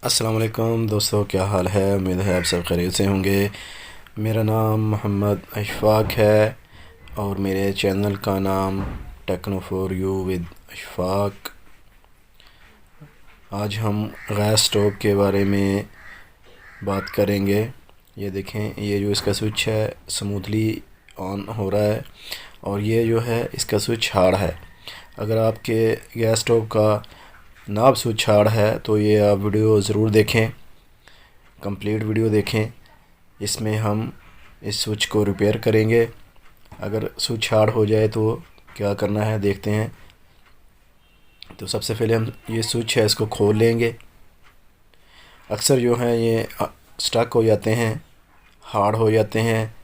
अस्सलाम वालेकुम दोस्तों, क्या हाल है। उम्मीद है आप सब खैरियत से होंगे। मेरा नाम मोहम्मद अशफाक है और मेरे चैनल का नाम techno for you with Ashfaq. आज हम गैस स्टोव के बारे में बात करेंगे। ये देखें, ये जो इसका स्विच है स्मूथली ऑन हो रहा है और ये जो है इसका स्विच हार्ड है। अगर आपके गैस स्टोव का नाब स्विच हार्ड है तो ये आप वीडियो ज़रूर देखें, कंप्लीट वीडियो देखें। इसमें हम इस स्विच को रिपेयर करेंगे। अगर स्विच हार्ड हो जाए तो क्या करना है देखते हैं। तो सबसे पहले हम ये स्विच है इसको खोल लेंगे। अक्सर जो है ये स्टक हो जाते हैं, हार्ड हो जाते हैं,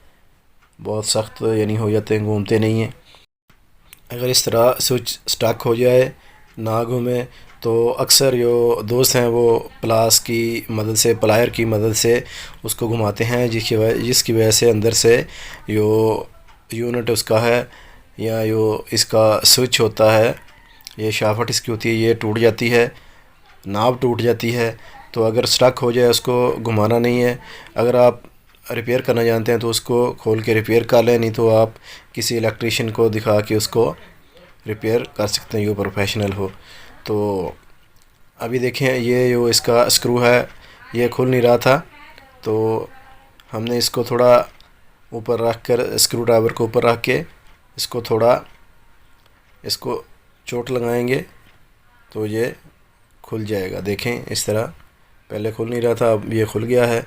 बहुत सख्त यानी हो जाते हैं, घूमते नहीं हैं। अगर इस तरह स्विच स्टक हो जाए ना घूमे तो अक्सर जो दोस्त हैं वो प्लास की मदद से, प्लायर की मदद से उसको घुमाते हैं, जिसकी वजह से अंदर से जो यूनिट उसका है या जो इसका स्विच होता है, ये शाफ्ट इसकी होती है, ये टूट जाती है, नाब टूट जाती है। तो अगर स्टक हो जाए उसको घुमाना नहीं है। अगर आप रिपेयर करना जानते हैं तो उसको खोल के रिपेयर कर लें, नहीं तो आप किसी इलेक्ट्रीशियन को दिखा के उसको रिपेयर कर सकते हैं, जो प्रोफेशनल हो। तो अभी देखें, ये जो इसका स्क्रू है ये खुल नहीं रहा था, तो हमने इसको थोड़ा ऊपर रख कर, स्क्रू ड्राइवर को ऊपर रख के इसको थोड़ा इसको चोट लगाएंगे तो ये खुल जाएगा। देखें इस तरह, पहले खुल नहीं रहा था, अब ये खुल गया है।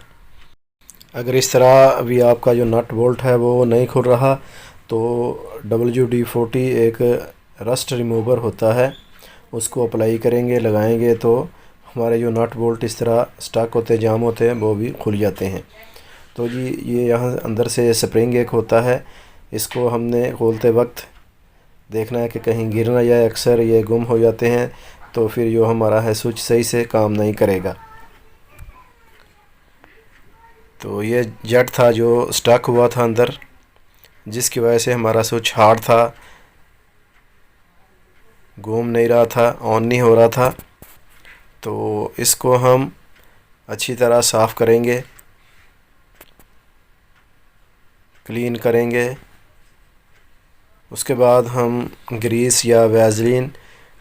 अगर इस तरह अभी आपका जो नट बोल्ट है वो नहीं खुल रहा तो WD-40 एक रस्ट रिमूवर होता है, उसको अप्लाई करेंगे, लगाएंगे तो हमारे जो नट बोल्ट इस तरह स्टक होते, जाम होते हैं, वो भी खुल जाते हैं। तो जी ये यहाँ अंदर से स्प्रिंग एक होता है, इसको हमने खोलते वक्त देखना है कि कहीं गिर ना जाए। अक्सर ये गुम हो जाते हैं तो फिर जो हमारा है स्विच सही से काम नहीं करेगा। तो ये जट था जो स्टक हुआ था अंदर, जिसकी वजह से हमारा स्विच हार्ड था, घूम नहीं रहा था, ऑन नहीं हो रहा था। तो इसको हम अच्छी तरह साफ़ करेंगे, क्लीन करेंगे। उसके बाद हम ग्रीस या वैसलीन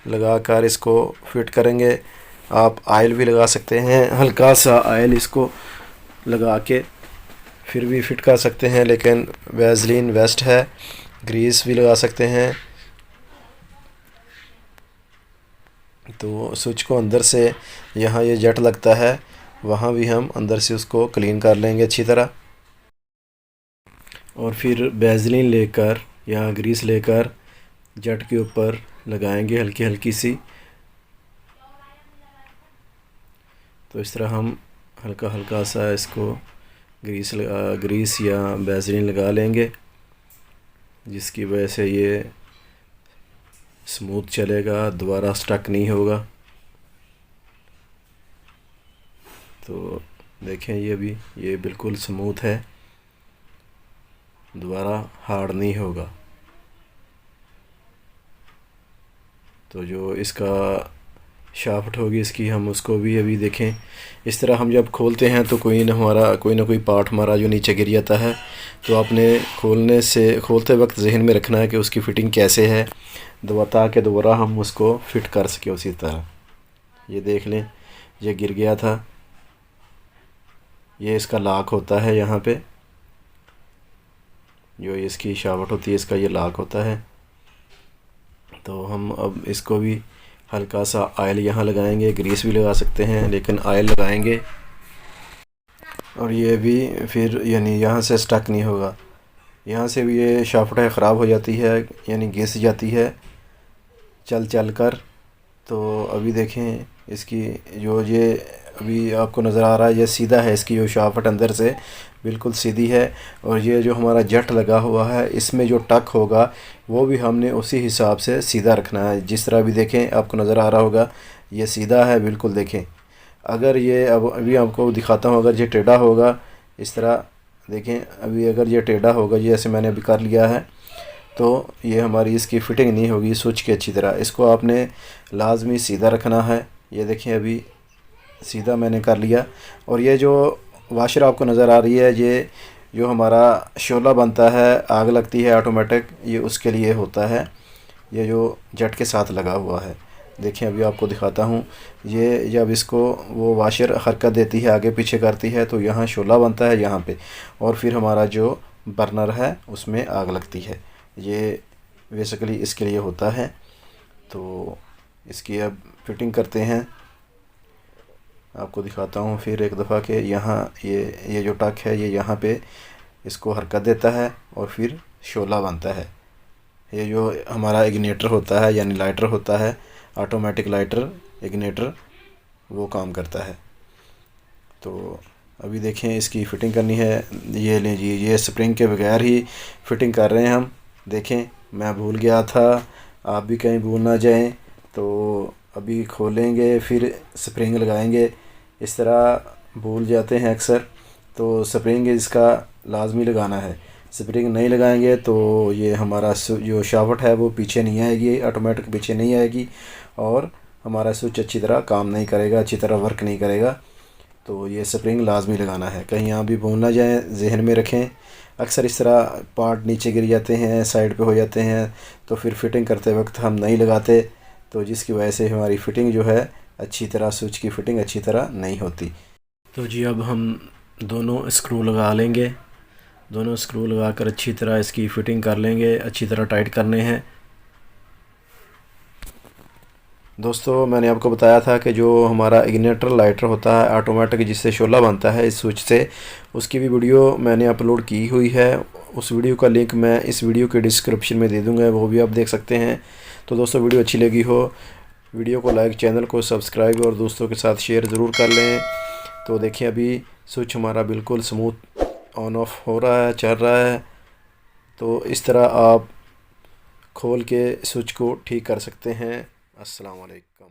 लगाकर इसको फिट करेंगे। आप ऑयल भी लगा सकते हैं, हल्का सा ऑयल इसको लगा के फिर भी फिट कर सकते हैं, लेकिन वैसलीन बेस्ट है। ग्रीस भी लगा सकते हैं। तो स्विच को अंदर से, यहाँ ये जट लगता है, वहाँ भी हम अंदर से उसको क्लीन कर लेंगे अच्छी तरह। और फिर वैसलीन लेकर या ग्रीस लेकर जट के ऊपर लगाएंगे हल्की हल्की सी। तो इस तरह हम हल्का हल्का सा इसको ग्रीस या वैसलीन लगा लेंगे, जिसकी वजह से ये स्मूथ चलेगा, दोबारा स्टक नहीं होगा। तो देखें, ये बिल्कुल स्मूथ है, दोबारा हार्ड नहीं होगा। तो जो इसका शाफ्ट होगी इसकी, हम उसको भी अभी देखें। इस तरह हम जब खोलते हैं तो कोई ना कोई पार्ट हमारा जो नीचे गिर जाता है, तो आपने खोलते वक्त जहन में रखना है कि उसकी फ़िटिंग कैसे है, ताकि दोबारा हम उसको फ़िट कर सकें उसी तरह। ये देख लें, ये गिर गया था, ये इसका लॉक होता है, यहाँ पे जो इसकी शाफ्ट होती है इसका ये लॉक होता है। तो हम अब इसको भी हल्का सा ऑयल यहाँ लगाएंगे, ग्रीस भी लगा सकते हैं लेकिन ऑयल लगाएंगे। और ये भी फिर यानी यहाँ से स्टक नहीं होगा, यहाँ से भी ये शाफ्ट है ख़राब हो जाती है, यानी घिस जाती है चल कर। तो अभी देखें, इसकी जो ये अभी आपको नज़र आ रहा है, ये सीधा है, इसकी जो शाफ्ट अंदर से बिल्कुल सीधी है। और ये जो हमारा जट लगा हुआ है, इसमें जो टक होगा वो भी हमने उसी हिसाब से सीधा रखना है। जिस तरह भी देखें आपको नज़र आ रहा होगा, ये सीधा है बिल्कुल। देखें, अगर ये अभी आपको दिखाता हूँ, अगर ये टेढ़ा होगा इस तरह, देखें अभी अगर ये टेढ़ा होगा, ये ऐसे मैंने अभी कर लिया है, तो ये हमारी इसकी फ़िटिंग नहीं होगी स्विच की अच्छी तरह। इसको आपने लाजमी सीधा रखना है। ये देखें, अभी सीधा मैंने कर लिया। और ये जो वाशर आपको नज़र आ रही है, ये जो हमारा शोला बनता है, आग लगती है ऑटोमेटिक, ये उसके लिए होता है। ये जो जेट के साथ लगा हुआ है, देखिए अभी आपको दिखाता हूँ। ये जब इसको वो वाशर हरकत देती है, आगे पीछे करती है, तो यहाँ शोला बनता है यहाँ पे, और फिर हमारा जो बर्नर है उसमें आग लगती है। ये बेसिकली इसके लिए होता है। तो इसकी अब फिटिंग करते हैं, आपको दिखाता हूँ फिर एक दफ़ा के यहाँ ये जो टक है, ये यहाँ पे इसको हरकत देता है और फिर शोला बनता है। ये जो हमारा इग्निटर होता है, यानी लाइटर होता है, ऑटोमेटिक लाइटर इग्निटर, वो काम करता है। तो अभी देखें इसकी फ़िटिंग करनी है। ये लीजिए, ये स्प्रिंग के बगैर ही फ़िटिंग कर रहे हैं हम। देखें, मैं भूल गया था, आप भी कहीं भूल ना जाएं। तो अभी खोलेंगे, फिर स्प्रिंग लगाएंगे। इस तरह भूल जाते हैं अक्सर, तो स्प्रिंग इसका लाजमी लगाना है। स्प्रिंग नहीं लगाएंगे तो ये हमारा जो शाफ्ट है वो पीछे नहीं आएगी, ऑटोमेटिक पीछे नहीं आएगी, और हमारा स्विच अच्छी तरह काम नहीं करेगा, अच्छी तरह वर्क नहीं करेगा। तो ये स्प्रिंग लाजमी लगाना है, कहीं आप भी भूल ना जाएं, जहन में रखें। अक्सर इस तरह पार्ट नीचे गिर जाते हैं, साइड पे हो जाते हैं, तो फिर फ़िटिंग करते वक्त हम नहीं लगाते, तो जिसकी वजह से हमारी फ़िटिंग जो है अच्छी तरह, स्विच की फ़िटिंग अच्छी तरह नहीं होती। तो जी अब हम दोनों स्क्रू लगा लेंगे। दोनों स्क्रू लगाकर अच्छी तरह इसकी फ़िटिंग कर लेंगे, अच्छी तरह टाइट करने हैं। दोस्तों, मैंने आपको बताया था कि जो हमारा इग्निटर लाइटर होता है ऑटोमेटिक, जिससे शोला बनता है इस स्विच से, उसकी भी वीडियो मैंने अपलोड की हुई है। उस वीडियो का लिंक मैं इस वीडियो के डिस्क्रिप्शन में दे दूँगा, वो भी आप देख सकते हैं। तो दोस्तों, वीडियो अच्छी लगी हो, वीडियो को लाइक, चैनल को सब्सक्राइब और दोस्तों के साथ शेयर ज़रूर कर लें। तो देखिए अभी स्विच हमारा बिल्कुल स्मूथ ऑन ऑफ हो रहा है, चल रहा है। तो इस तरह आप खोल के स्विच को ठीक कर सकते हैं। अस्सलाम वालेकुम।